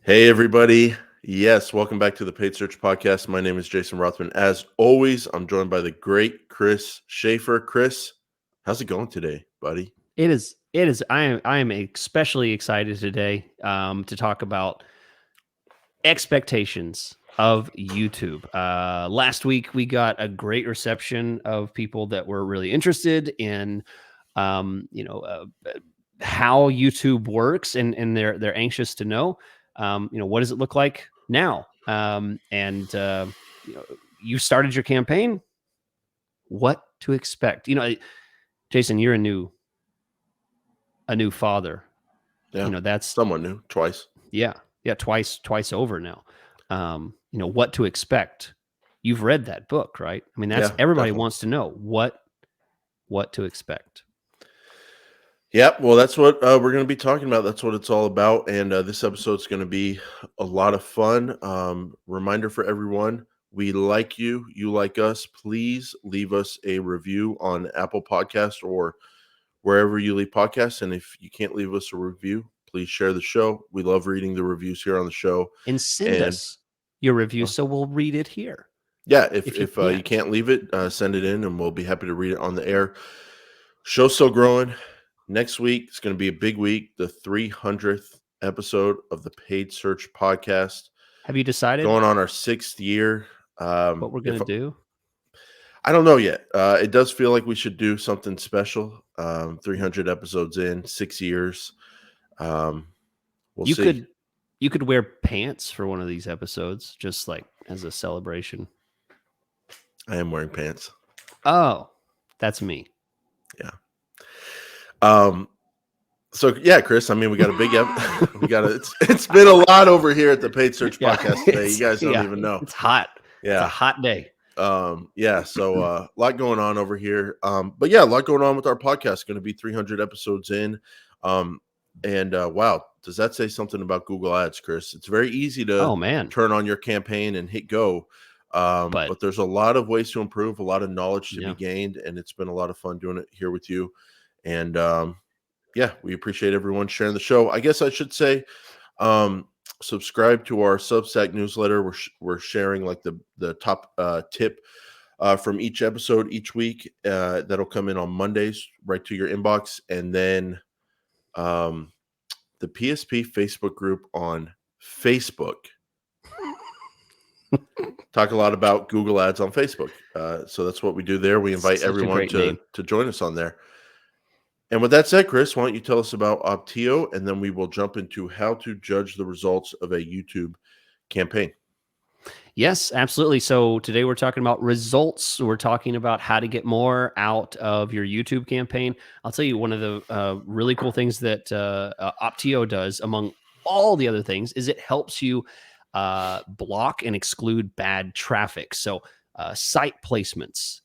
Hey, everybody. Yes, welcome back to the Paid Search Podcast. My name is Jason Rothman. As always, I'm joined by the great Chris Schaefer. Chris, how's it going today, buddy? It is. It is. I am especially excited today to talk about expectations of YouTube. Last week we got a great reception of people that were really interested in, um, you know, uh, how YouTube works, and they're anxious to know, what does it look like now? You know, you started your campaign. What to expect? Jason, you're a new father. Yeah, That's someone new, twice. yeah, twice over now. What to expect. You've read that book, right? I mean, that's Yeah, everybody definitely. wants to know what to expect. Yeah, well, that's what we're going to be talking about. That's what it's all about. And this episode's going to be a lot of fun. Reminder for everyone, we like you. You like us. Please leave us a review on Apple Podcast or wherever you leave podcasts. And if you can't leave us a review, please share the show. We love reading the reviews here on the show. And send And us your review uh, so we'll read it here yeah, if if you if you can't. can't leave it, send it in, and we'll be happy to read it on the air. Show's still growing. Next week it's going to be a big week, the 300th episode of the Paid Search Podcast, Have you decided going on our 6th year. what we're If gonna do? I don't know yet. It does feel like we should do something special. 300 episodes in, 6 years. Um, we'll You see. could you could wear pants for one of these episodes, just like as a celebration. I am wearing pants. Oh, that's me. Yeah. So yeah, Chris. I mean, we got a big. We got a. It's been a lot over here at the Paid Search Yeah, Podcast today. You guys don't even know. it's hot. It's a Yeah. hot day. Yeah. So a lot going on over here. But yeah, a lot going on with our podcast. Going to be 300 episodes in. And wow, does that say something about Google Ads, Chris? It's very easy to Oh man, turn on your campaign and hit go. but But there's a lot of ways to improve, a lot of knowledge to be yeah. gained, and it's been a lot of fun doing it here with you. And yeah, we appreciate everyone sharing the show. I guess I should say, subscribe to our Substack newsletter. We're sharing like the top tip from each episode each week. That'll come in on Mondays right to your inbox, and then the PSP Facebook group on Facebook. Talk a lot about Google Ads on Facebook. So that's what we do there. We invite Such a everyone great name. to join us on there. And with that said, Chris, why don't you tell us about Optio, and then we will jump into how to judge the results of a YouTube campaign. Yes, absolutely. So today we're talking about results. We're talking about how to get more out of your YouTube campaign. I'll tell you one of the really cool things that Optio does, among all the other things, is it helps you block and exclude bad traffic. So site placements,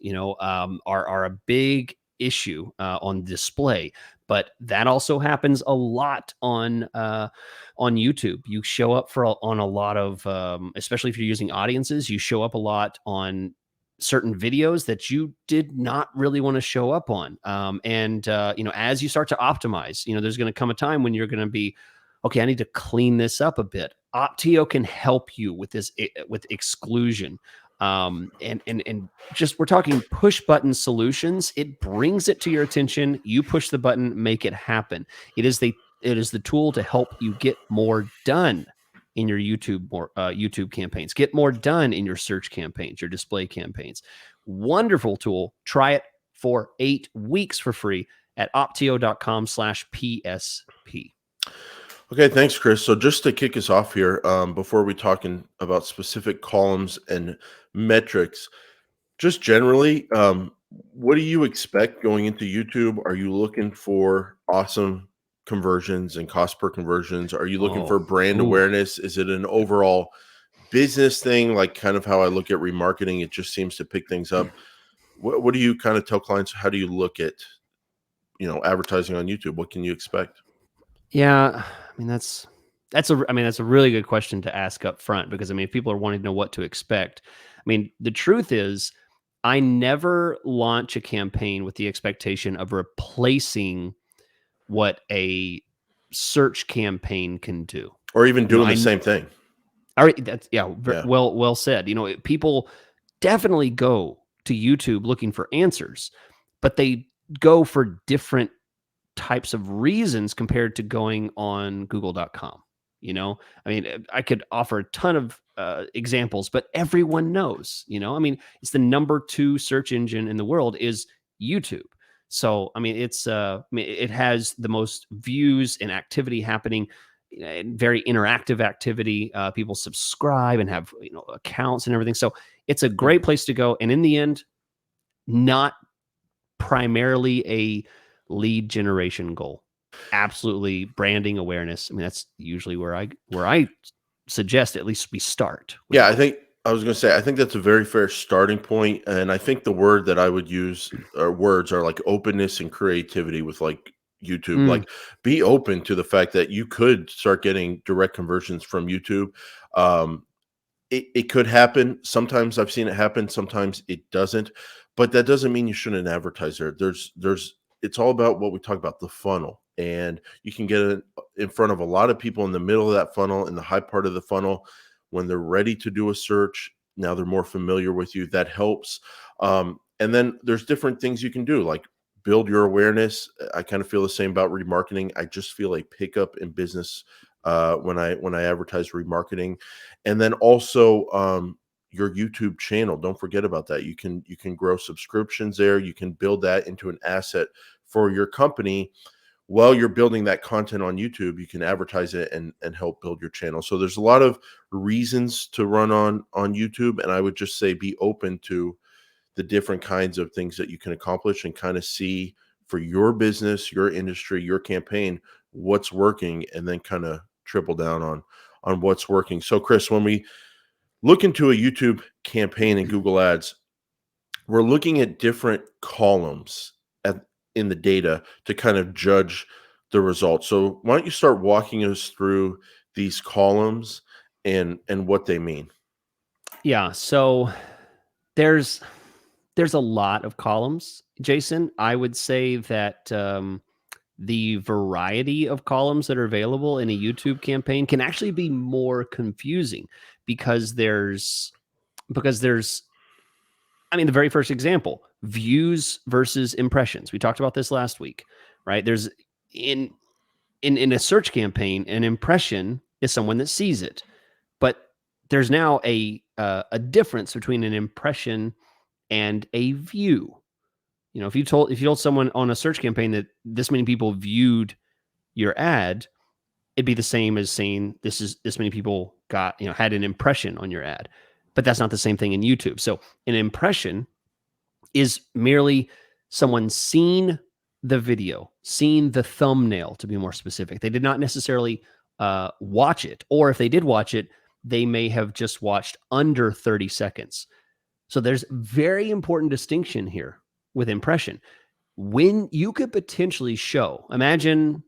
are a big issue on display, but that also happens a lot on YouTube. You show up on a lot of, especially if you're using audiences, you show up a lot on certain videos that you did not really want to show up on. As you start to optimize, there's going to come a time when you're going to be, okay, I need to clean this up a bit. Optio can help you with this, with exclusion. And just, we're talking push button solutions. It brings it to your attention. You push the button, make it happen. It is the tool to help you get more done in your YouTube campaigns. Get more done in your search campaigns, your display campaigns. Wonderful tool. Try it for 8 weeks for free at optio.com/PSP. Okay, thanks, Chris. So just to kick us off here, before we talking about specific columns and metrics, just generally, what do you expect going into YouTube? Are you looking for awesome conversions and cost per conversions? Are you looking for brand awareness? Is it an overall business thing, like kind of how I look at remarketing? It just seems to pick things up. What do you kind of tell clients? How do you look at, advertising on YouTube? What can you expect? Yeah, I mean that's a really good question to ask up front, because if people are wanting to know what to expect, the truth is I never launch a campaign with the expectation of replacing what a search campaign can do. Or even You know, doing the same thing. all right, that's Yeah. well said. You know, people definitely go to YouTube looking for answers, but they go for different types of reasons compared to going on google.com. You know, I mean, I could offer a ton of examples, but everyone knows, you know, I mean, it's the number 2 search engine in the world is YouTube. So, I mean, I mean, it has the most views and activity happening, very interactive activity. People subscribe and have, you know, accounts and everything. So it's a Mm. great place to go. And in the end, not primarily a lead generation goal. Absolutely branding awareness. I mean, that's usually where I suggest at least we start with a Yeah, I goal. think I was gonna say, I think that's a very fair starting point, and I think the word that I would use, or words, are like openness and creativity with, like, YouTube. Mm, Like, be open to the fact that you could start getting direct conversions from YouTube. Um, it could happen. Sometimes I've seen it happen, sometimes it doesn't, but that doesn't mean you shouldn't advertise there. There's it's all about what we talk about, the funnel, and you can get it in front of a lot of people in the middle of that funnel, in the high part of the funnel, when they're ready to do a search. Now they're more familiar with you. That helps. And then there's different things you can do, like build your awareness. I kind of feel the same about remarketing. I just feel a pickup in business when I advertise remarketing. And then also your YouTube channel. Don't forget about that. You can grow subscriptions there. You can build that into an asset for your company. While you're building that content on YouTube, you can advertise it and help build your channel. So there's a lot of reasons to run on YouTube, and I would just say be open to the different kinds of things that you can accomplish, and kind of see for your business, your industry, your campaign, what's working, and then kind of triple down on what's working. So Chris, when we look into a YouTube campaign in Google Ads, we're looking at different columns at, in the data to kind of judge the results. So why don't you start walking us through these columns and what they mean? yeah. So there's there's a lot of columns, Jason. I would say that the variety of columns that are available in a YouTube campaign can actually be more confusing because there's I mean, the very first example, views versus impressions. We talked about this last week, right? There's in in a search campaign, an impression is someone that sees it, but there's now a difference between an impression and a view. You know, if you told someone on a search campaign that this many people viewed your ad, it'd be the same as saying this many people got, you know, had an impression on your ad. But that's not the same thing in YouTube. So an impression is merely someone seeing the video, seeing the thumbnail to be more specific. They did not necessarily watch it, or if they did watch it, they may have just watched under 30 seconds. So there's very important distinction here with impression. When you could potentially show, imagine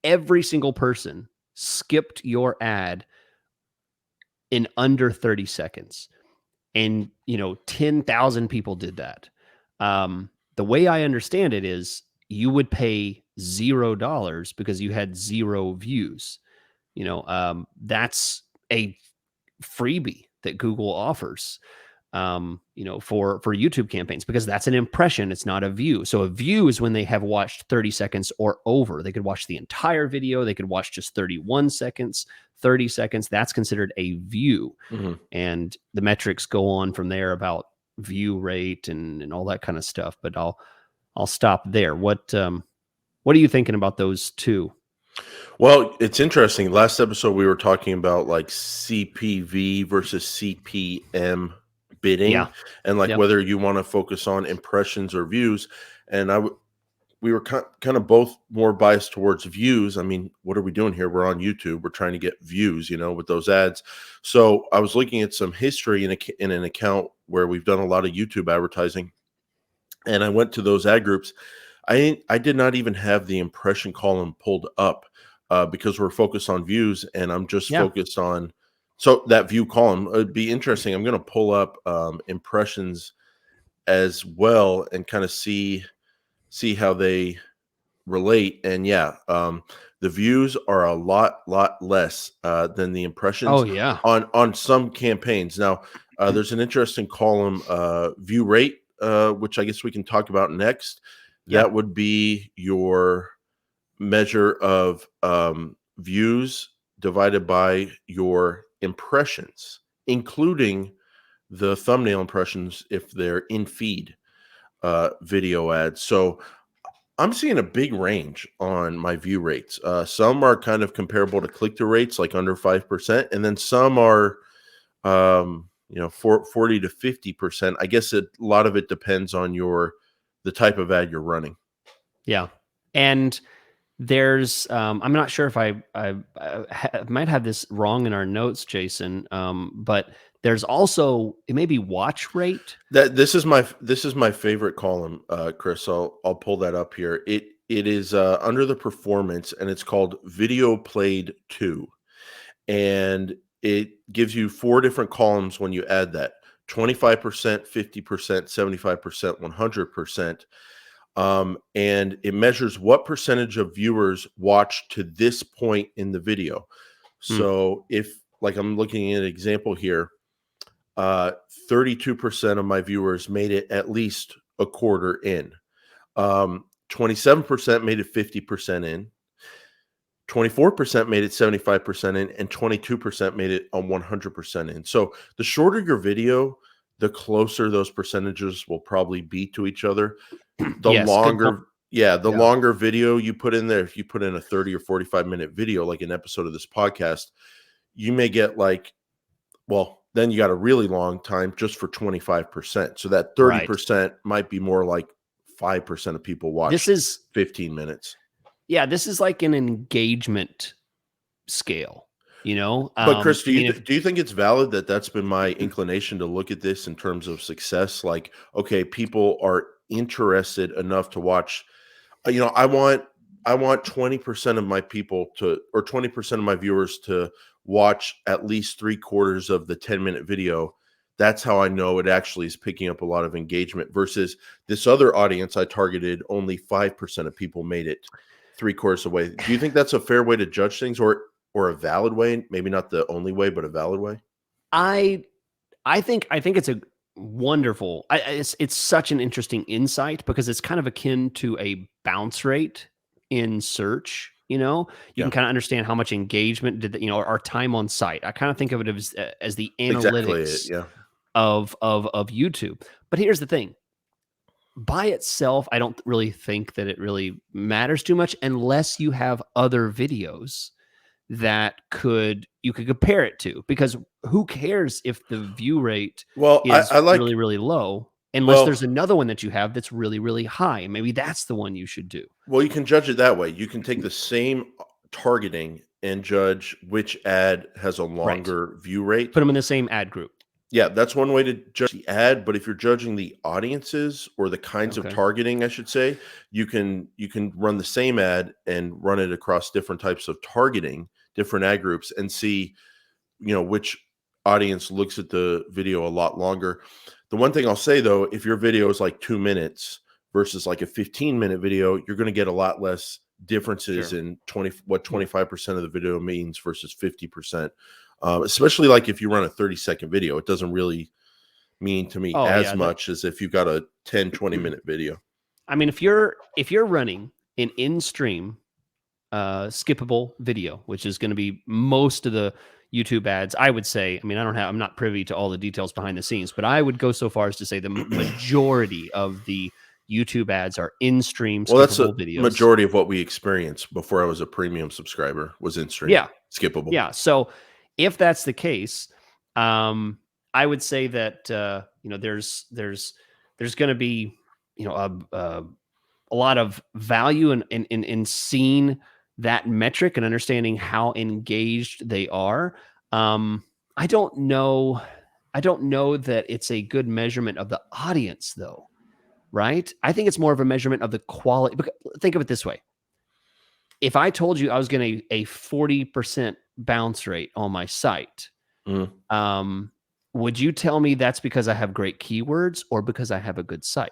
every single person skipped your ad in under 30 seconds and, you know, 10,000 people did that. The way I understand it is you would pay $0 because you had 0 views. You know, that's a freebie that Google offers, you know, for YouTube campaigns, because that's an impression. It's not a view. So a view is when they have watched 30 seconds or over. They could watch the entire video. They could watch just 31 seconds, 30 seconds. That's considered a view. Mhm. And the metrics go on from there about view rate and all that kind of stuff. But I'll stop there. What are you thinking about those two? Well, it's interesting. Last episode, we were talking about like CPV versus CPM bidding, Yeah. and like Yep. whether you want to focus on impressions or views. And we were kind of both more biased towards views. I mean, what are we doing here? We're on YouTube. We're trying to get views, with those ads. So I was looking at some history in an account where we've done a lot of YouTube advertising, and I went to those ad groups. I did not even have the impression column pulled up because we're focused on views, and I'm just Yeah. focused on, so that view column. It'd be interesting. I'm going to pull up impressions as well and kind of see how they relate. And yeah, the views are a lot less than the Oh impressions yeah. on some campaigns. Now, there's an interesting column, view rate, which I guess we can talk about next. Yeah. That would be your measure of views divided by your impressions, including the thumbnail impressions if they're in feed video ads. So I'm seeing a big range on my view rates. Some are kind of comparable to click through rates, like under 5%, and then some are, 40 to 50%. I guess a lot of it depends on the type of ad you're running. Yeah. And there's I'm not sure if I might have this wrong in our notes, Jason. But there's also it may be watch rate. This is my favorite column, Chris. I'll pull that up here. It is under the performance, and it's called Video Played To, and it gives you four different columns when you add that: 25%, 50%, 75%, 100%. And it measures what percentage of viewers watch to this point in the video. Hmm. So if, like, I'm looking at an example here, 32% of my viewers made it at least a quarter in. 27% made it 50% in. 24% made it 75% in, and 22% made it a 100% in. So the shorter your video, the closer those percentages will probably be to each other. The Yes, good point. longer, yeah, the Yeah. longer video you put in there, if you put in a 30 or 45-minute video, like an episode of this podcast, you may get then you got a really long time just for 25%. So that Right. 30% might be more like 5% of people This watched is 15 minutes. yeah, this is like an engagement scale, you know? But Chris, I mean, if do you think it's valid that that's been my inclination to look at this in terms of success? Like, okay, people are interested enough to watch. I want 20% of my people to, or 20% of my viewers to watch at least three-quarters of the 10-minute video. That's how I know it actually is picking up a lot of engagement versus this other audience I targeted. Only 5% of people made it three-quarters away. Do you think that's a fair way to judge things, or a valid way? Maybe not the only way, but a valid way? I I think it's a wonderful. It's such an interesting insight because it's kind of akin to a bounce rate in search. You know, you can Yeah, kind of understand how much engagement did our time on site. I kind of think of it as the exactly it, analytics yeah. of YouTube. But here's the thing: by itself, I don't really think that it really matters too much unless you have other videos that you could compare it to, because who cares if the view rate Well, I is I like really, really low unless there's well another one that you have that's really, really high, and maybe that's the one you should do. well, you can judge it that way. You can take the same targeting and judge which ad has a Right. longer view rate. Put them in the same ad group. Yeah, that's one way to judge the ad, but if you're judging the audiences or the kinds of Okay. targeting, I should say, you can run the same ad and run it across different types of targeting, different ad groups, and see, which audience looks at the video a lot longer. The one thing I'll say though, if your video is like 2 minutes versus like a 15-minute video, you're going to get a lot less differences Sure. in what Yeah. 25% of the video means versus 50%. Especially like if you run a 30-second video, it doesn't really mean to me Oh, as yeah, much as if you've got a 10, 20-minute video. I mean, if you're running an in-stream skippable video, which is going to be most of the YouTube ads, I would say. I mean, I'm not privy to all the details behind the scenes, but I would go so far as to say the majority of the YouTube ads are in-stream Well, that's a skippable videos. majority of what we experienced before I was a premium subscriber was in stream Yeah, skippable. yeah. So if that's the case, I would say that there's going to be a lot of value in seeing that metric and understanding how engaged they are. I don't know. I don't know that it's a good measurement of the audience, though. Right? I think it's more of a measurement of the quality. Think of it this way: if I told you I was going to a 40% bounce rate on my site, Mhm. would you tell me that's because I have great keywords or because I have a good site?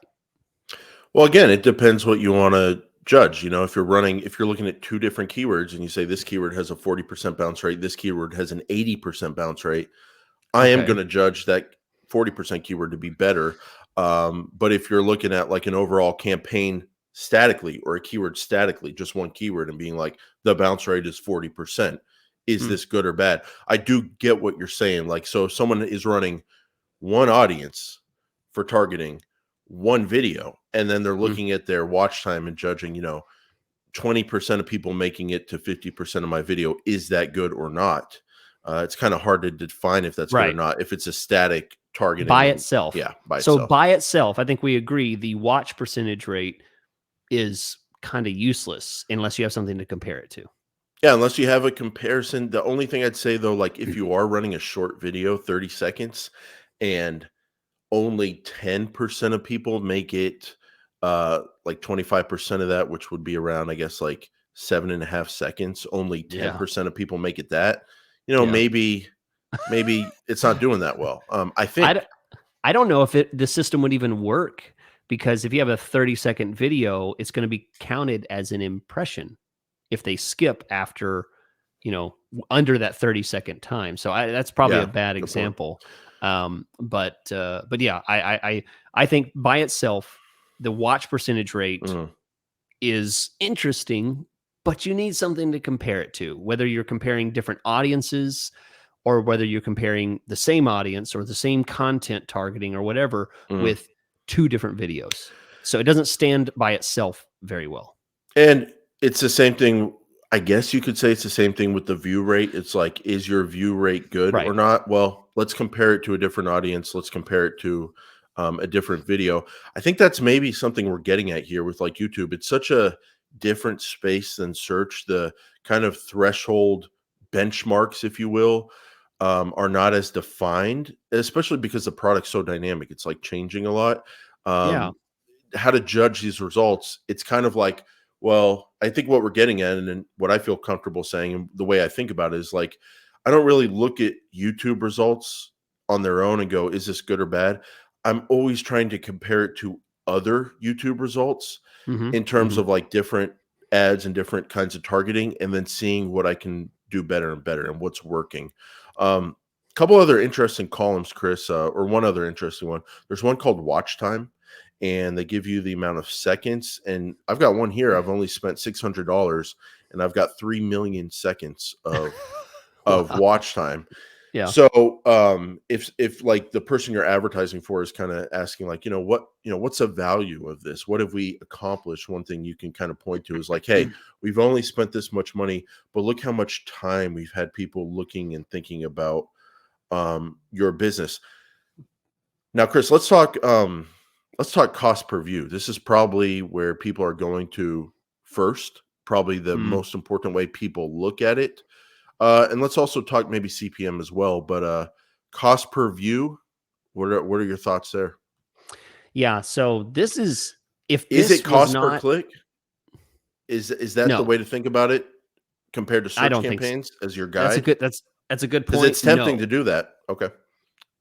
Well, again, it depends what you want to judge, if you're looking at two different keywords and you say this keyword has a 40% bounce rate, this keyword has an 80% bounce rate, I am Okay. going to judge that 40% keyword to be better. But if you're looking at like an overall campaign statically or a keyword statically, just one keyword and being like the bounce rate is 40%, is Hmm. this good or bad? I do get what you're saying. Like, so if someone is running one audience for targeting one video, and then they're Hmm. looking at their watch time and judging, 20% of people making it to 50% of my video, is that good or not? It's kind of hard to define if that's good or Right. not, if it's a static targeting By and itself. yeah, by So itself. by itself, I think we agree the watch percentage rate is kind of useless unless you have something to compare it to. Yeah, unless you have a comparison. The only thing I'd say though, like if you are running a short video, 30 seconds, and only 10% of people make it, like 25% of that, which would be around, I guess, like 7.5 seconds, only Yeah. 10% of people make it that, Yeah. maybe it's not doing that well. I I, think. d- I don't know if the system would even work because if you have a 30-second video, it's going to be counted as an impression if they skip after, under that 30-second time. So that's probably a Yeah, bad good point. example. But yeah, I think by itself, the watch percentage rate Mm, is interesting, but you need something to compare it to, whether you're comparing different audiences or whether you're comparing the same audience or the same content targeting or whatever mm. with two different videos. So it doesn't stand by itself very well. And it's the same thing. I guess you could say it's the same thing with the view rate. It's like, is your view rate good or Right. not? Well, let's compare it to a different audience. Let's compare it to a different video. I think that's maybe something we're getting at here with like YouTube. It's such a different space than search. The kind of threshold benchmarks, if you will, are not as defined, especially because the product's so dynamic. It's like changing a lot. Yeah. Um, how to judge these results, it's kind of like, well, I think what we're getting at, and what I feel comfortable saying, and the way I think about it is like, I don't really look at YouTube results on their own and go, is this good or bad? I'm always trying to compare it to other YouTube results Hmm. in terms Hmm. of like different ads and different kinds of targeting, and then seeing what I can do better and better and what's working. Couple other interesting columns, Chris, or one other interesting one. There's one called Watch Time, and they give you the amount of seconds. And I've got one here. I've only spent $600, and I've got 3 million seconds of Wow. watch time. Yeah. So, if like the person you're advertising for is kind of asking like, what's the value of this? What have we accomplished? One thing you can kind of point to is like, hey, we've only spent this much money, but look how much time we've had people looking and thinking about your business. Now, Chris, let's talk cost per view. This is probably where people are going to first, probably the Mm. most important way people look at it. And let's also talk maybe CPM as well, but cost per view, what are your thoughts there? Yeah. So this is, if Is it this was cost per not, click? Is that the no, way to think about it compared to I search don't think so. campaigns as your guide? That's a good Because point. it's tempting No, to do that. Okay.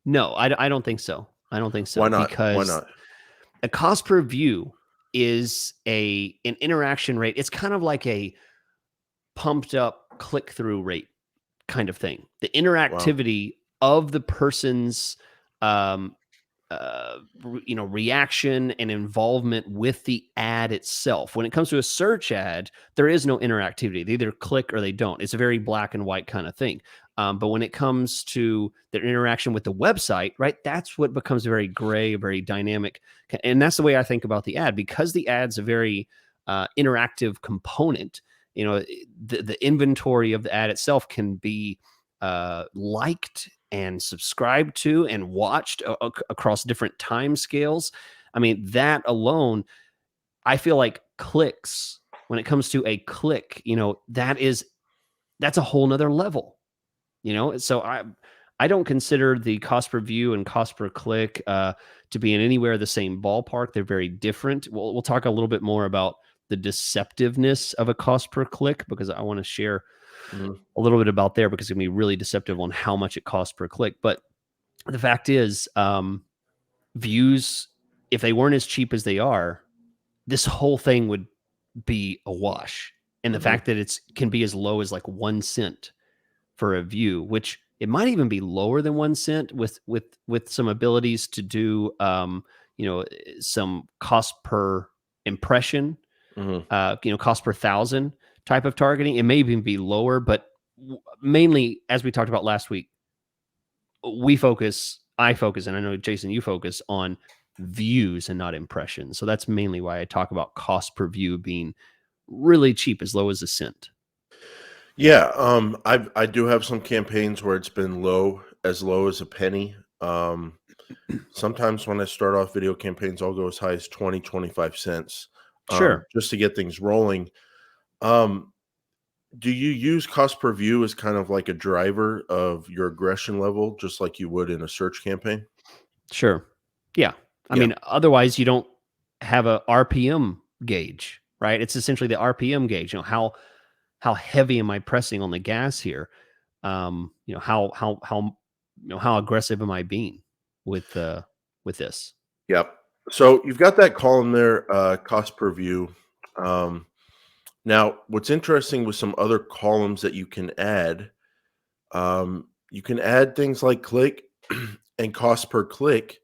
no, I don't think so. I don't think Why so not? Why because not? a cost per view is an interaction rate. It's kind of like a pumped up click through rate kind of thing. The Wow. interactivity of the person's um, reaction and involvement with the ad itself. When it comes to a search ad, there is no interactivity. They either click or they don't. It's a very black and white kind of thing. But when it comes to their interaction with the website, right, that's what becomes very gray, very dynamic. And that's the way I think about the ad because the ad's a very interactive component. The inventory of the ad itself can be liked and subscribed to and watched across different time scales. I mean, that alone, I feel like clicks, when it comes to a click, that's a whole nother level, So I don't consider the cost per view and cost per click to be in anywhere the same ballpark. They're very different. We'll talk a little bit more about the deceptiveness of a cost per click because I want to share Mhm. a little bit about there because it can be really deceptive on how much it costs per click. But the fact is, views, if they weren't as cheap as they are, this whole thing would be a wash. And the Mhm. fact that it's can be as low as like 1 cent for a view, which it might even be lower than 1 cent with some abilities to do some cost per impression, Mhm. cost per thousand type of targeting. It may even be lower, but mainly, as we talked about last week, I focus, and I know Jason, you focus on views and not impressions. So that's mainly why I talk about cost per view being really cheap, as low as a cent. Yeah, I do have some campaigns where it's been low as a penny. Sometimes when I start off video campaigns, I'll go as high as 20, 25 cents, Sure. just to get things rolling. Um, do you use cost per view as kind of like a driver of your aggression level, just like you would in a search campaign? Sure. Yeah. I Yeah. mean, otherwise you don't have a RPM gauge, right? It's essentially the RPM gauge. How heavy am I pressing on the gas here? How aggressive am I being with with this? Yep. So you've got that column there, cost per view. Um, Now, what's interesting with some other columns that you can add things like click and cost per click,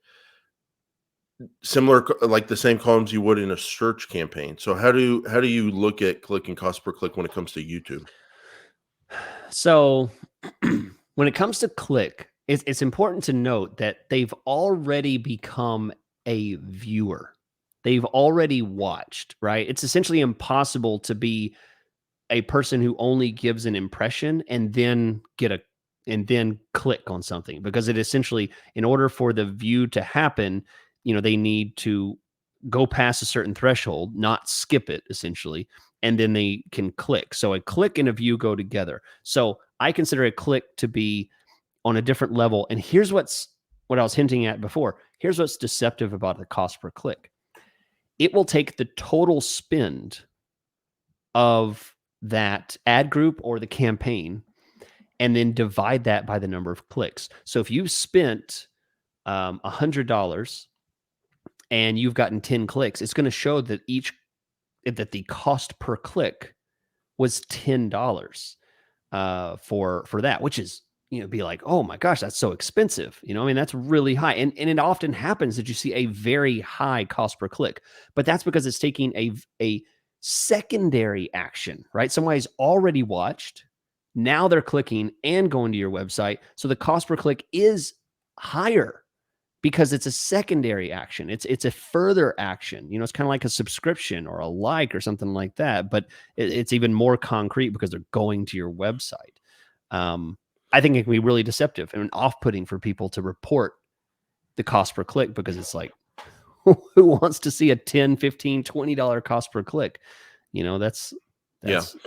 like the same columns you would in a search campaign. So how do you look at click and cost per click when it comes to YouTube? So when it comes to click, it's important to note that they've already become a viewer. They've already watched, right? It's essentially impossible to be a person who only gives an impression and then click on something, because it essentially, in order for the view to happen, they need to go past a certain threshold, not skip it essentially, and then they can click. So a click and a view go together. So I consider a click to be on a different level. And here's what I was hinting at before. Here's what's deceptive about the cost per click. It will take the total spend of that ad group or the campaign and then divide that by the number of clicks. So if you've spent $100 and you've gotten 10 clicks, it's going to show that the cost per click was $10 for that, which is, be like, oh my gosh, that's so expensive. I mean, that's really high. And it often happens that you see a very high cost per click, but that's because it's taking a secondary action, right? Somebody's already watched. Now they're clicking and going to your website. So the cost per click is higher because it's a secondary action. It's a further action. It's kind of like a subscription or a like or something like that, but it's even more concrete because they're going to your website. Um, I think it can be really deceptive and off-putting for people to report the cost per click, because it's like, who wants to see a 10, 15, $20 cost per click? That's Yeah. that's not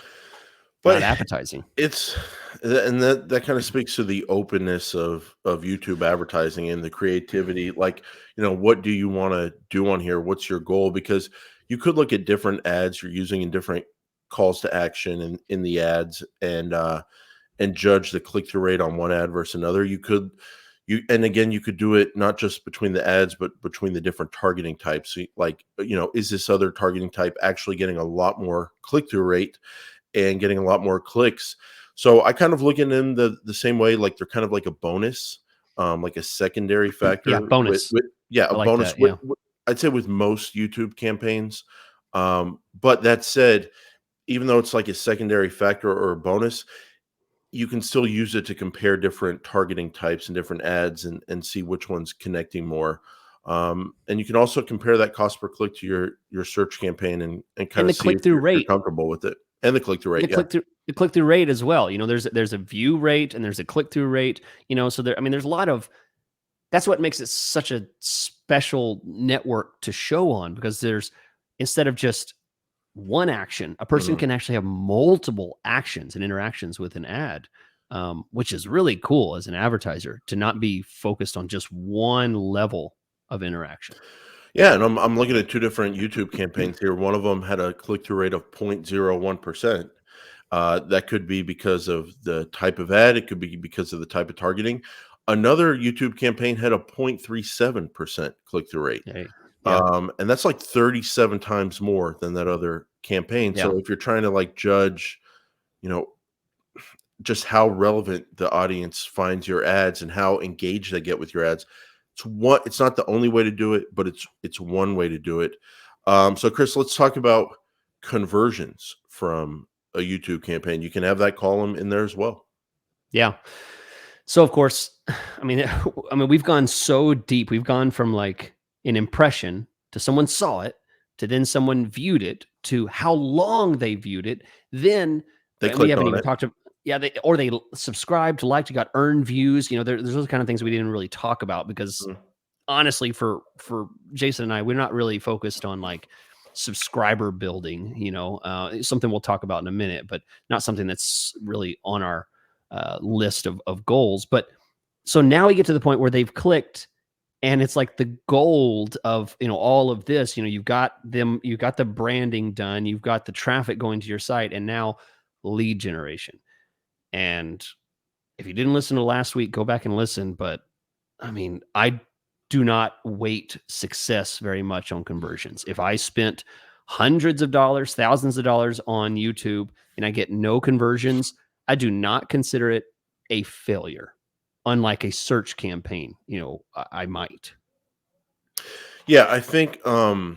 But appetizing. it's and that kind of speaks to the openness of YouTube advertising and the creativity. Like, what do you want to do on here? What's your goal? Because you could look at different ads you're using in different calls to action in the ads, and judge the click through rate on one ad versus another. And again, you could do it not just between the ads, but between the different targeting types. So, like, is this other targeting type actually getting a lot more click through rate and getting a lot more clicks? So I kind of look at them the same way, like they're kind of like a bonus, like a secondary Yeah, factor bonus. yeah, a I like bonus that. Yeah. I'd say with most YouTube campaigns. But that said, even though it's like a secondary factor or a bonus, you can still use it to compare different targeting types and different ads and see which one's connecting more. And you can also compare that cost per click to your search campaign and kind And of the see if click-through you're rate. comfortable with it. And the click through The rate, yeah. click through rate as well. There's a view rate and there's a click through rate. So there. I mean, there's a lot of. That's what makes it such a special network to show on, because there's, instead of just one action, a person Mhm. can actually have multiple actions and interactions with an ad, which is really cool as an advertiser to not be focused on just one level of interaction. Yeah, and I'm looking at 2 different YouTube campaigns here. One of them had a click-through rate of 0.01%. That could be because of the type of ad, it could be because of the type of targeting. Another YouTube campaign had a 0.37% click-through rate. Okay. Yeah. And that's like 37 times more than that other campaign. Yeah. So if you're trying to like judge, you know, just how relevant the audience finds your ads and how engaged they get with your ads, it's not the only way to do it, but it's one way to do it. So Chris, let's talk about conversions from a YouTube campaign. You can have that column in there as well. Yeah. So of course, I mean, we've gone so deep. We've gone from like an impression to someone saw it to then someone viewed it to how long they viewed it. Then, They and we clicked haven't on even it. talked to, yeah, they subscribed, liked, got earned views. There's those kind of things we didn't really talk about because Mhm. honestly, for Jason and I, we're not really focused on like subscriber building. It's something we'll talk about in a minute, but not something that's really on our list of goals. But so now we get to the point where they've clicked and it's like the gold of all of this. You've got the branding done, you've got the traffic going to your site, and now lead generation. And if you didn't listen to last week, go back and listen. But I mean, I do not weight success very much on conversions. If I spent hundreds of dollars, thousands of dollars on YouTube and I get no conversions, I do not consider it a failure. Unlike a search campaign, I might. Yeah, I think I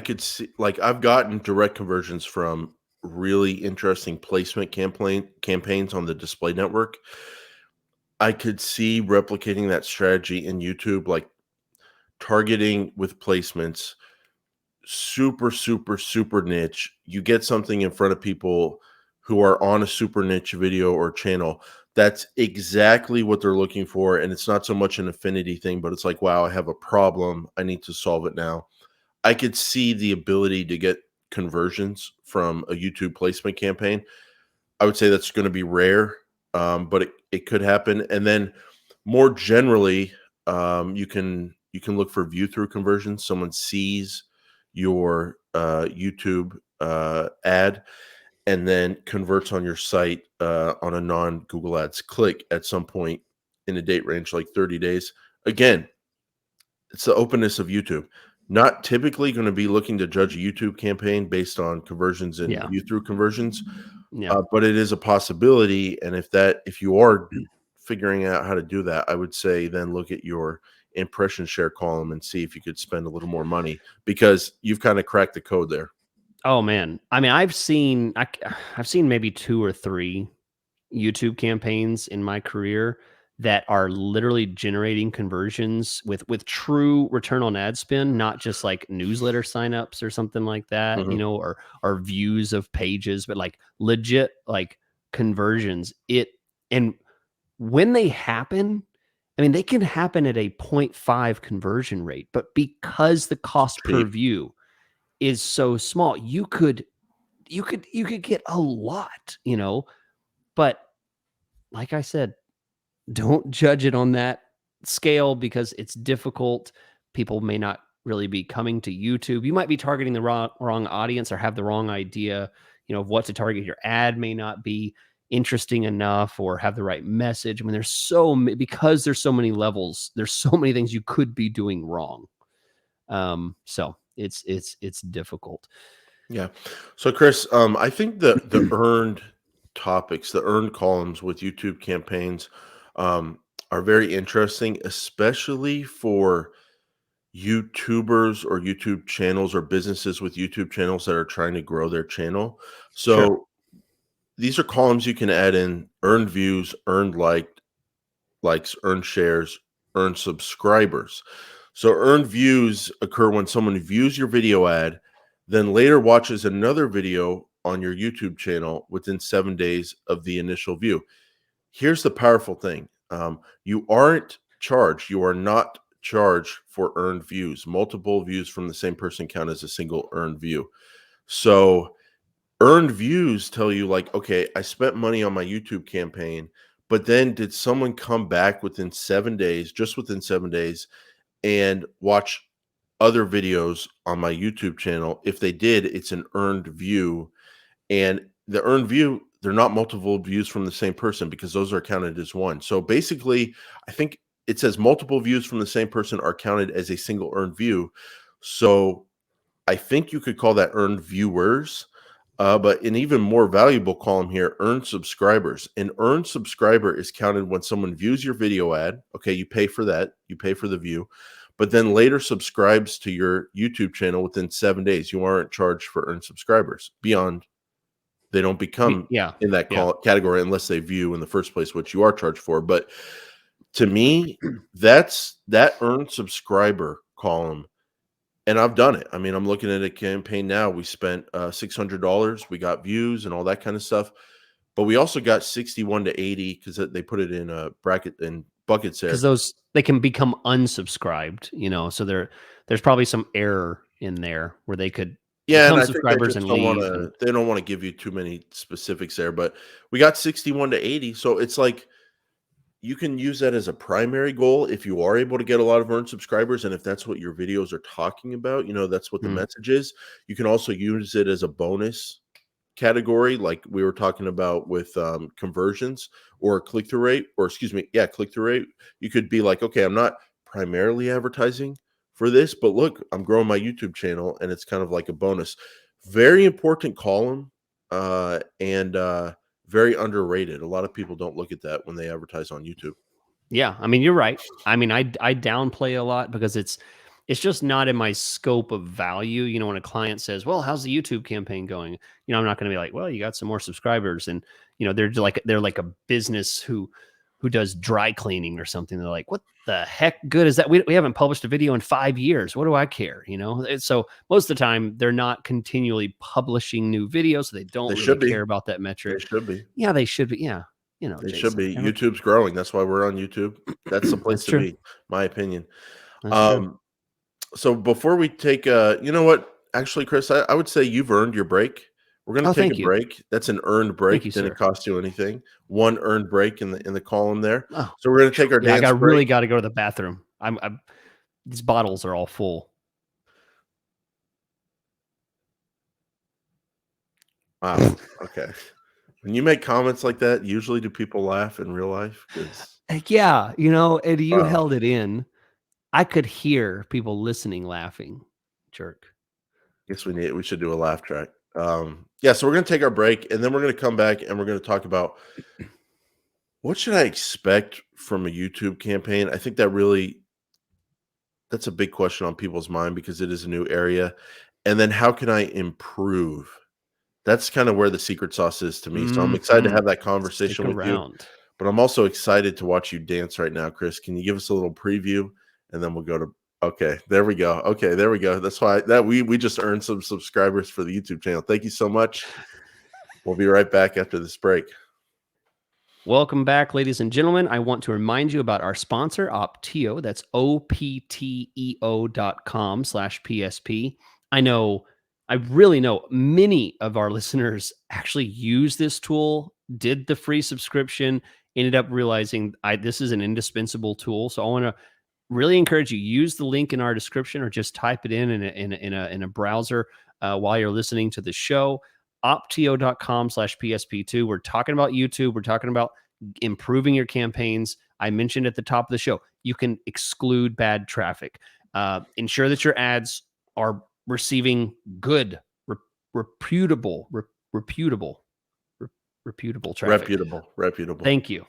could see, like, I've gotten direct conversions from really interesting placement campaigns on the display network. I could see replicating that strategy in YouTube, like targeting with placements, super, super, super niche. You get something in front of people who are on a super niche video or channel. That's exactly what they're looking for. And it's not so much an affinity thing, but it's like, wow, I have a problem. I need to solve it now. I could see the ability to get conversions from a YouTube placement campaign. I would say that's going to be rare, but it could happen. And then more generally, you can look for view through conversions. Someone sees your YouTube ad and then converts on your site on a non Google Ads click at some point in a date range like 30 days. Again, it's the openness of YouTube. Not typically going to be looking to judge a YouTube campaign based on conversions and Yeah. view through conversions, Yeah. but it is a possibility. And if you are figuring out how to do that, I would say then look at your impression share column and see if you could spend a little more money because you've kind of cracked the code there. Oh man. I mean, I've seen maybe two or three YouTube campaigns in my career that are literally generating conversions with true return on ad spend, not just like newsletter signups or something like that, Mhm. or views of pages, but like legit like conversions. And when they happen, I mean, they can happen at a 0.5 conversion rate, but because the It's cost per cheap. view is so small, you could get a lot, but like I said, don't judge it on that scale because it's difficult. People may not really be coming to YouTube. You might be targeting the wrong audience or have the wrong idea, of what to target. Your ad may not be interesting enough or have the right message. I mean, because there's so many levels, there's so many things you could be doing wrong. So it's difficult. Yeah. So Chris, I think the earned topics, the earned columns with YouTube campaigns, are very interesting, especially for YouTubers or YouTube channels or businesses with YouTube channels that are trying to grow their channel. Sure. So these are columns you can add in earned views, earned likes, earned shares, earned subscribers. So earned views occur when someone views your video ad, then later watches another video on your YouTube channel within 7 days of the initial view. Here's the powerful thing. You aren't charged. You are not charged for earned views. Multiple views from the same person count as a single earned view. So earned views tell you like, okay, I spent money on my YouTube campaign, but then did someone come back within 7 days, just within 7 days, and watch other videos on my YouTube channel? If they did, it's an earned view. And the earned view, they're not multiple views from the same person because those are counted as one. So basically, I think it says multiple views from the same person are counted as a single earned view. So I think you could call that earned viewers. But an even more valuable column here, earned subscribers. An earned subscriber is counted when someone views your video ad. Okay, you pay for that, you pay for the view, but then later subscribes to your YouTube channel within 7 days. You aren't charged for earned subscribers. Beyond, they don't become Yeah. in that Yeah. category unless they view in the first place, which you are charged for. But to me, that's that earned subscriber column. And I've done it. I mean, I'm looking at a campaign now. We spent $600. We got views and all that kind of stuff. But we also got 61 to 80 because they put it in a bracket and buckets Because there. those they can become unsubscribed, so there's probably some error in there where they could Yeah, and become I think they subscribers just and don't leave. And want to give you too many specifics there. But we got 61 to 80. So it's like you can use that as a primary goal if you are able to get a lot of earned subscribers. And if that's what your videos are talking about, that's what the Hmm. message is. You can also use it as a bonus category, like we were talking about with conversions or click-through rate, or excuse me, yeah, click-through rate. You could be like, okay, I'm not primarily advertising for this, but look, I'm growing my YouTube channel and it's kind of like a bonus. Very important column, and very underrated. A lot of people don't look at that when they advertise on YouTube. Yeah, I mean, you're right. I mean, I downplay a lot because it's just not in my scope of value. When a client says, "Well, how's the YouTube campaign going?" I'm not going to be like, "Well, you got some more subscribers," and they're like a business who does dry cleaning or something. They're like, "What the heck good is that? We haven't published a video in 5 years. What do I care?" So most of the time, they're not continually publishing new videos, so they don't They really should be. care about that They metric. should be. Yeah, they should be. Yeah, They should Jason. be. YouTube's growing. That's why we're on YouTube. That's the place That's to true. be, my opinion. That's true. Um, So before we take you know what? Actually, Chris, I would say you've earned your break. We're going Oh, to take a thank you. break. That's an earned Thank you, break. Didn't sir. cost you anything. One earned break in the column there. Oh, So we're going to phew. take our Yeah, I dance got break. really got to go to the bathroom. I'm these bottles are all full. Wow. Okay. When you make comments like that, usually do people laugh in real life? Because Yeah, and you wow. held it in. I could hear people listening laughing. Jerk. Guess we should do a laugh track. Yeah, so we're going to take our break and then we're going to come back and we're going to talk about what should I expect from a YouTube campaign. I think that's a big question on people's mind because it is a new area. And then how can I improve? That's kind of where the secret sauce is to me. So I'm excited to Mhm. have that Stick conversation with you, around. but I'm also excited to watch you dance right now, Chris. Can you give us a little preview and then we'll go to okay, there we go. Okay, there we go. That's why that we just earned some subscribers for the YouTube channel. Thank you so much. We'll be right back after this break. Welcome back, ladies and gentlemen. I want to remind you about our sponsor, Opteo. That's opteo.com/PSP. I really know many of our listeners actually use this tool, did the free subscription, ended up realizing this is an indispensable tool. So I want to really encourage you, use the link in our description or just type it in a browser while you're listening to the show. Opteo.com/PSP2. We're talking about YouTube. We're talking about improving your campaigns. I mentioned at the top of the show, you can exclude bad traffic. Ensure that your ads are receiving good, reputable, reputable, reputable traffic. Reputable. Thank you.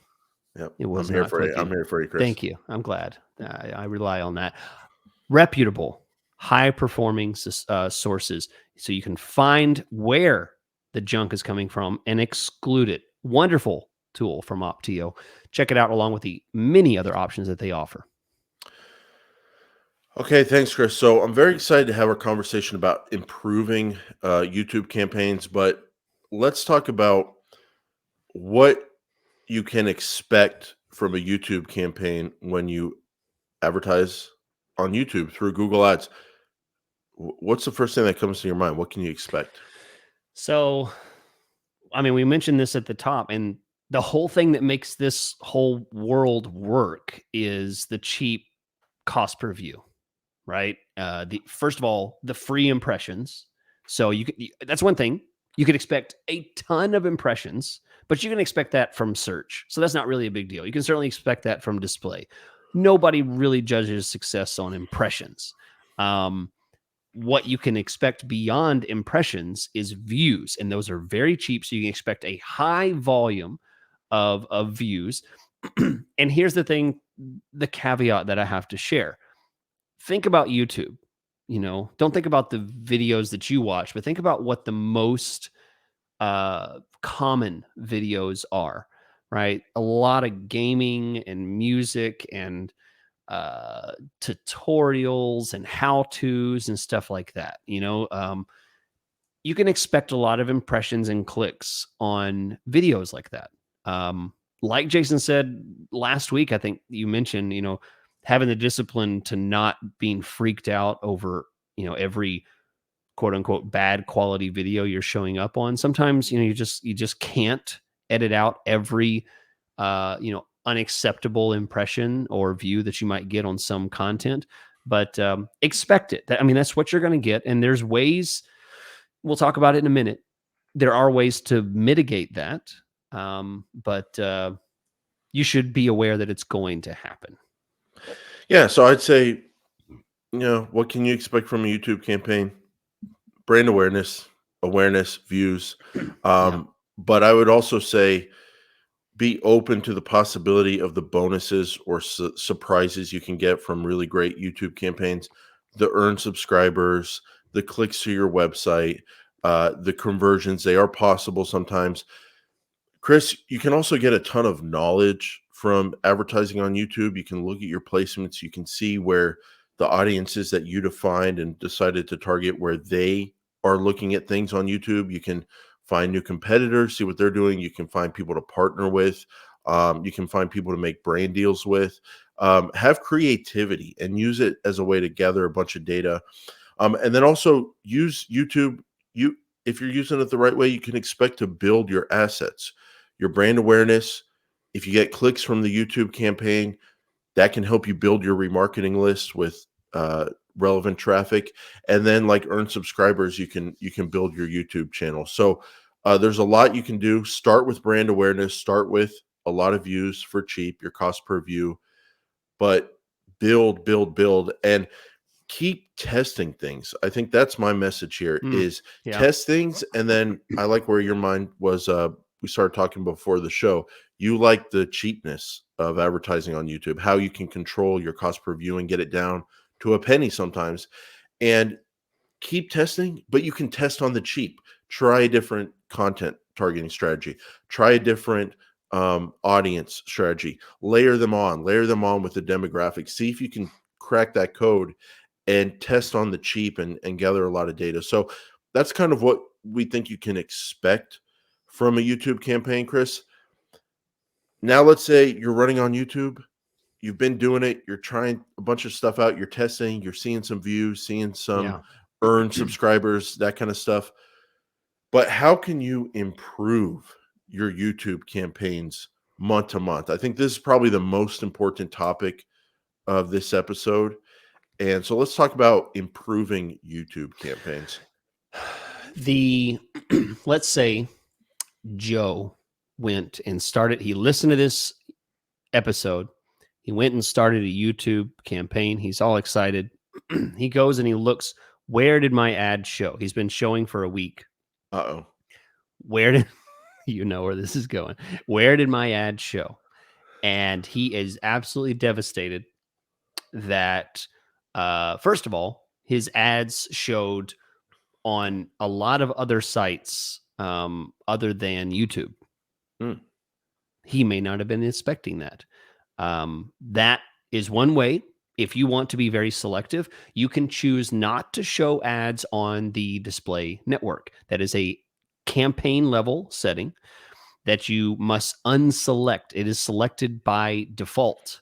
Yep. It was I'm here not for you. I'm clicking. here for you, Chris. Thank you. I'm glad. I rely on that. Reputable, high performing sources. So you can find where the junk is coming from and exclude it. Wonderful tool from Opteo. Check it out along with the many other options that they offer. Okay, thanks, Chris. So I'm very excited to have our conversation about improving YouTube campaigns, but let's talk about what you can expect from a YouTube campaign when you advertise on YouTube through Google Ads. What's the first thing that comes to your mind? What can you expect? So, I mean, we mentioned this at the top, and the whole thing that makes this whole world work is the cheap cost per view, right? The first of all, the free impressions. So that's one thing. You could expect a ton of impressions, but you can expect that from search. So that's not really a big deal. You can certainly expect that from display. nobody really judges success on impressions. Um, what you can expect beyond impressions is views, and those are very cheap. So you can expect a high volume of views. And here's the thing, the caveat that I have to share. Think about YouTube. Don't think about the videos that you watch, but think about what the most common videos are, right? A lot of gaming and music and tutorials and how to's and stuff like that. You can expect a lot of impressions and clicks on videos like that. Like Jason said last week, I think you mentioned, having the discipline to not being freaked out over, every quote unquote bad quality video you're showing up on. Sometimes, you just can't edit out every unacceptable impression or view that you might get on some content, but expect it. That's what you're going to get. And there's ways, we'll talk about it in a minute. There are ways to mitigate that. But you should be aware that it's going to happen. Yeah, so I'd say, what can you expect from a YouTube campaign? Brand awareness, views. Yeah. But I would also say be open to the possibility of the bonuses or surprises you can get from really great YouTube campaigns, the earned subscribers, the clicks to your website, the conversions. They are possible sometimes. Chris, you can also get a ton of knowledge from advertising on YouTube. You can look at your placements. You can see where the audiences that you defined and decided to target, where they are looking at things on YouTube. You can find new competitors, see what they're doing. You can find people to partner with. You can find people to make brand deals with. Have creativity and use it as a way to gather a bunch of data. And then also use YouTube. If you're using it the right way, you can expect to build your assets, your brand awareness. If you get clicks from the YouTube campaign, that can help you build your remarketing list with relevant traffic, and then like earn subscribers. You can build your YouTube channel. So there's a lot you can do. Start with brand awareness. Start with a lot of views for cheap, your cost per view, but build, and keep testing things. I think that's my message here is Yeah. test things. And then I like where your mind was. We started talking before the show. You like the cheapness of advertising on YouTube, how you can control your cost per view and get it down to a penny sometimes. And keep testing, but you can test on the cheap. Try a different content targeting strategy. Try a different audience strategy. Layer them on with the demographics. See if you can crack that code and test on the cheap and gather a lot of data. So that's kind of what we think you can expect from a YouTube campaign, Chris. Now, let's say you're running on YouTube. You've been doing it. You're trying a bunch of stuff out. You're testing. You're seeing some views, seeing some Yeah. earned subscribers, that kind of stuff. But how can you improve your YouTube campaigns month to month? I think this is probably the most important topic of this episode. And so let's talk about improving YouTube campaigns. Let's say Joe went and started, he listened to this episode. He went and started a YouTube campaign. He's all excited. He goes and he looks, where did my ad show? He's been showing for a week. Uh-oh. Where did you know where this is going? Where did my ad show? And he is absolutely devastated that first of all, his ads showed on a lot of other sites other than YouTube. Hmm. He may not have been expecting that. That is one way. If you want to be very selective, you can choose not to show ads on the display network. That is a campaign level setting that you must unselect. It is selected by default.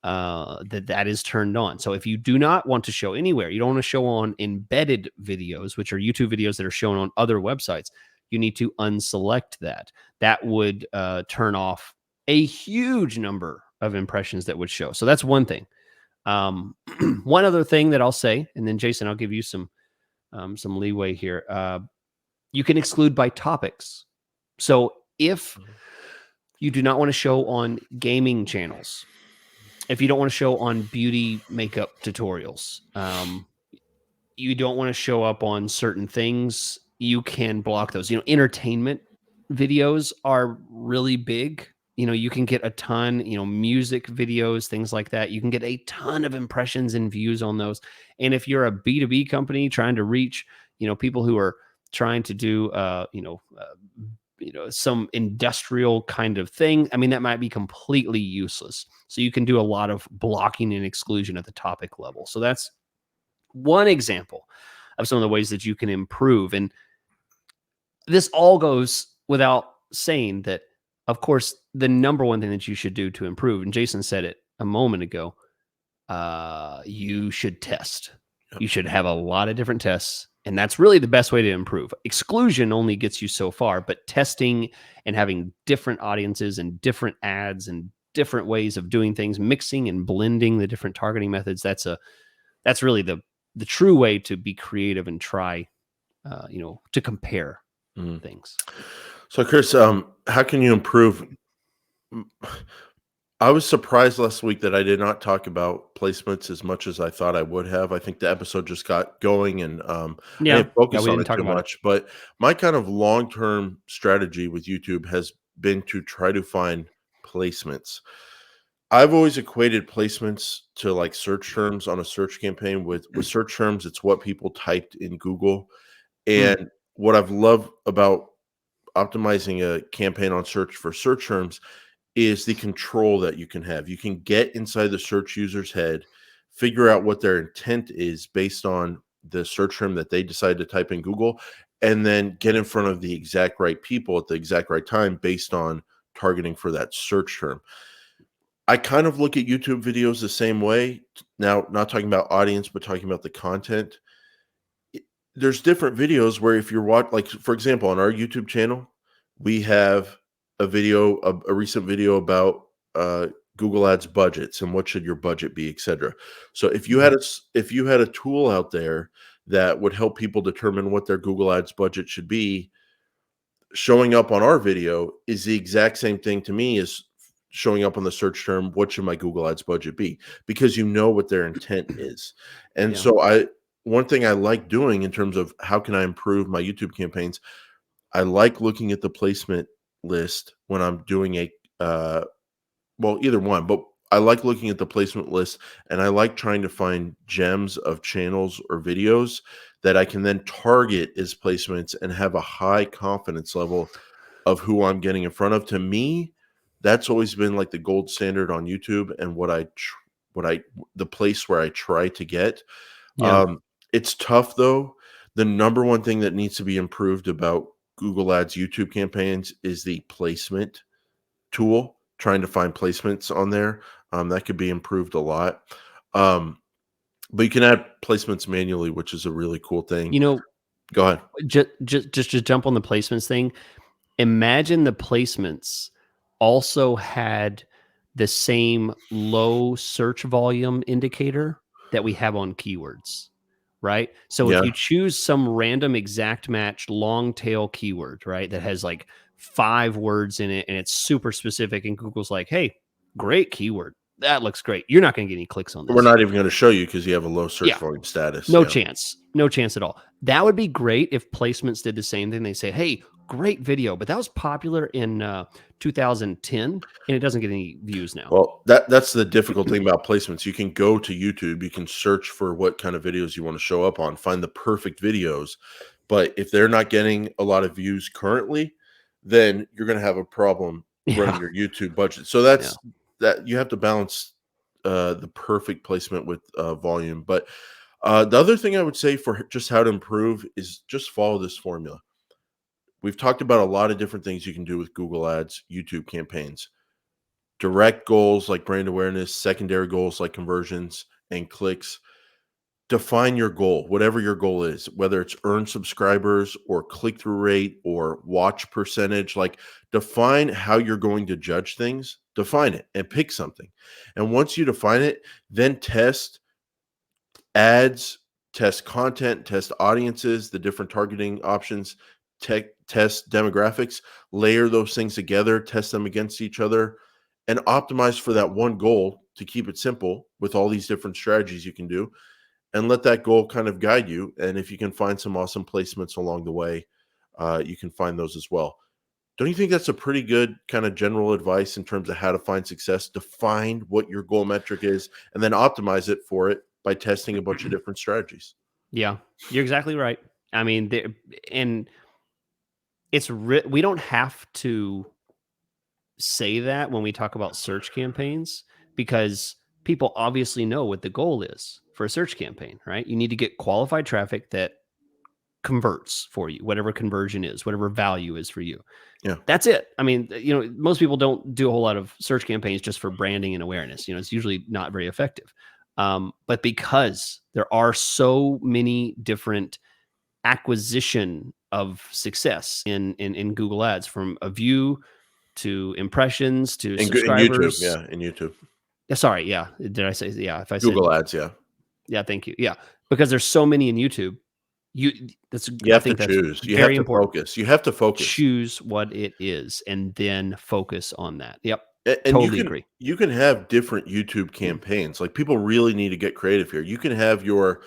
That is turned on. So if you do not want to show anywhere, you don't want to show on embedded videos, which are YouTube videos that are shown on other websites, you need to unselect that. That would turn off a huge number of impressions that would show. So that's one thing. One other thing that I'll say, and then Jason, I'll give you some leeway here. You can exclude by topics. So if you do not want to show on gaming channels, if you don't want to show on beauty makeup tutorials, you don't want to show up on certain things, you can block those. Entertainment videos are really big. You can get a ton, music videos, things like that. You can get a ton of impressions and views on those. And if you're a B2B company trying to reach, people who are trying to do, some industrial kind of thing, I mean, that might be completely useless. So you can do a lot of blocking and exclusion at the topic level. So that's one example of some of the ways that you can improve. And this all goes without saying that, of course, the number one thing that you should do to improve, and Jason said it a moment ago, you should test. Yep. You should have a lot of different tests. And that's really the best way to improve. Exclusion only gets you so far, but testing and having different audiences and different ads and different ways of doing things, mixing and blending the different targeting methods, that's really the true way to be creative and try, to compare things. So, Chris, how can you improve? I was surprised last week that I did not talk about placements as much as I thought I would have. I think the episode just got going, and I Yeah. didn't focus We on didn't it talk too about it. much. But my kind of long-term strategy with YouTube has been to try to find placements. I've always equated placements to like search terms on a search campaign. With search terms, it's what people typed in Google. Mm, And what I've loved about optimizing a campaign on search for search terms is the control that you can have. You can get inside the search user's head, figure out what their intent is based on the search term that they decide to type in Google, and then get in front of the exact right people at the exact right time based on targeting for that search term. I kind of look at YouTube videos the same way. Now, not talking about audience, but talking about the content. There's different videos where if you're like, for example, on our YouTube channel, we have a recent video about Google Ads budgets and what should your budget be, etc. So mhm. if you had a tool out there that would help people determine what their Google Ads budget should be, showing up on our video is the exact same thing to me as showing up on the search term, what should my Google Ads budget be? Because you know what their intent is. And Yeah. so one thing I like doing in terms of how can I improve my YouTube campaigns, I like looking at the placement list when I'm doing well, either one, but I like looking at the placement list, and I like trying to find gems of channels or videos that I can then target as placements and have a high confidence level of who I'm getting in front of. To me, that's always been like the gold standard on YouTube, and the place where I try to get. Yeah. Um, it's tough though. The number one thing that needs to be improved about Google Ads YouTube campaigns is the placement tool, trying to find placements on there. That could be improved a lot. Um, but you can add placements manually, which is a really cool thing. You know, Go ahead. just to jump on the placements thing, imagine the placements also had the same low search volume indicator that we have on keywords, right? So if Yeah. you choose some random exact match long tail keyword, right, that has like 5 words in it and it's super specific, and Google's like, hey, great keyword. That looks great. You're not going to get any clicks on We're this. not even going to show you because you have a low search Yeah. volume status. No Yeah. chance. No chance at all. That would be great if placements did the same thing. They say, hey, great video, but that was popular in 2010 and it doesn't get any views now. Well, that's the difficult thing about placements. You can go to YouTube, you can search for what kind of videos you want to show up on, find the perfect videos. But if they're not getting a lot of views currently, then you're going to have a problem running Yeah. your YouTube budget. So Yeah. that you have to balance the perfect placement with volume. But the other thing I would say for just how to improve is just follow this formula. We've talked about a lot of different things you can do with Google Ads, YouTube campaigns. Direct goals like brand awareness, secondary goals like conversions and clicks. Define your goal, whatever your goal is, whether it's earn subscribers or click through rate or watch percentage. Like, define how you're going to judge things, define it and pick something. And once you define it, then test ads, test content, test audiences, the different targeting options, test demographics, layer those things together, test them against each other, and optimize for that one goal to keep it simple with all these different strategies you can do, and let that goal kind of guide you. And if you can find some awesome placements along the way, you can find those as well. Don't you think that's a pretty good kind of general advice in terms of how to find success? Define what your goal metric is and then optimize it for it by testing a bunch of different strategies. Yeah, you're exactly right. I mean, and we don't have to say that when we talk about search campaigns, because people obviously know what the goal is for a search campaign, right? You need to get qualified traffic that converts for you, whatever conversion is, whatever value is for you. Yeah. That's it. I mean, most people don't do a whole lot of search campaigns just for branding and awareness. It's usually not very effective. But because there are so many different acquisition of success in Google Ads, from a view to impressions to In YouTube. subscribers. Yeah. In YouTube. Yeah, sorry, yeah. Did I say, yeah? If I said, Google Ads. Yeah. yeah, thank you. Yeah, because there's so many in YouTube. You I have to think that's choose. You have very to important. focus. You have to focus. Choose what it is and then focus on that. Yep. And Totally agree. you can have different YouTube campaigns. Like, people really need to get creative here. You can have your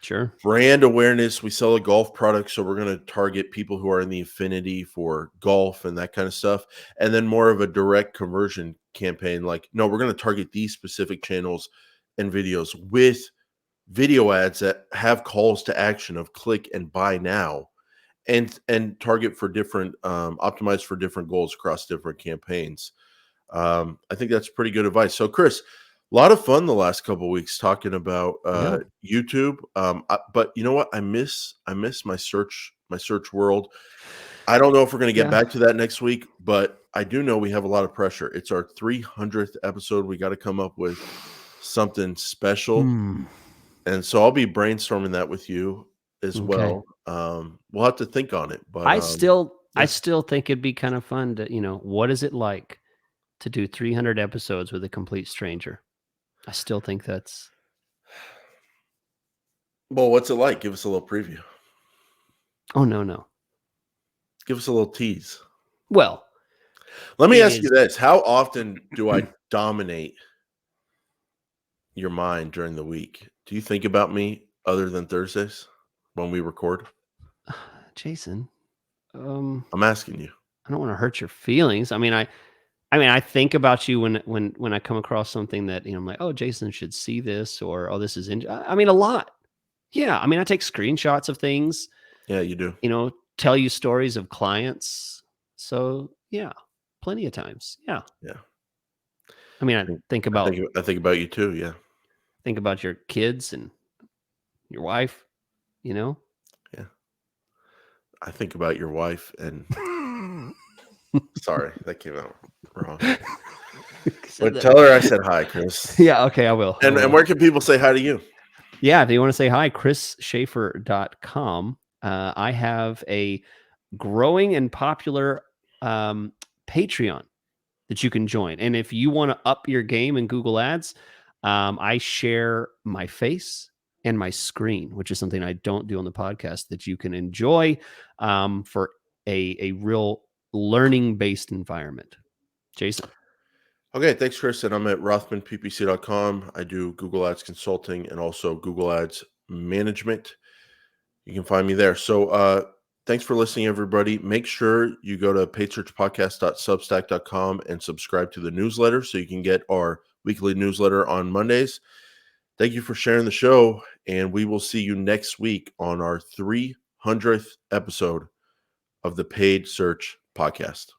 Sure. brand awareness. We sell a golf product, so we're going to target people who are in the affinity for golf and that kind of stuff. And then more of a direct conversion campaign. Like, no, we're going to target these specific channels and videos with video ads that have calls to action of click and buy now, and target for different optimize for different goals across different campaigns. I think that's pretty good advice. So, Chris, a lot of fun the last couple of weeks talking about Yeah. YouTube. But you know what? I miss my search world. I don't know if we're going to get Yeah. back to that next week, but I do know we have a lot of pressure. It's our 300th episode. We got to come up with something special. Hmm. And so I'll be brainstorming that with you as Okay. well. We'll have to think on it, but I still yeah. think it'd be kind of fun to, what is it like to do 300 episodes with a complete stranger? I still think that's Well, what's it like? Give us a little preview. Oh, no. Give us a little tease. Well, Let me it ask you is this. How often do I dominate your mind during the week? Do you think about me other than Thursdays when we record? Jason, I'm asking you. I don't want to hurt your feelings. I think about you when I come across something that, I'm like, "Oh, Jason should see this," or, "Oh, this is a lot." Yeah, I take screenshots of things, Yeah, you do. tell you stories of clients. So, yeah, plenty of times. Yeah. Yeah. I think about I think about you too. Yeah. your kids and your wife, you know? Yeah. I think about your wife and sorry, that came out wrong. Said But that. tell her I said hi, Chris. Yeah, okay, I will. And where can people say hi to you? Yeah, if you want to say hi, chrisschaefer.com. I have a growing and popular Patreon that you can join. And if you want to up your game in Google Ads, I share my face and my screen, which is something I don't do on the podcast, that you can enjoy for a real learning-based environment. Jason. Okay, thanks, Chris. And I'm at rothmanppc.com. I do Google Ads consulting and also Google Ads management. You can find me there. So thanks for listening, everybody. Make sure you go to paidsearchpodcast.substack.com and subscribe to the newsletter so you can get our weekly newsletter on Mondays. Thank you for sharing the show, and we will see you next week on our 300th episode of the Paid Search Podcast.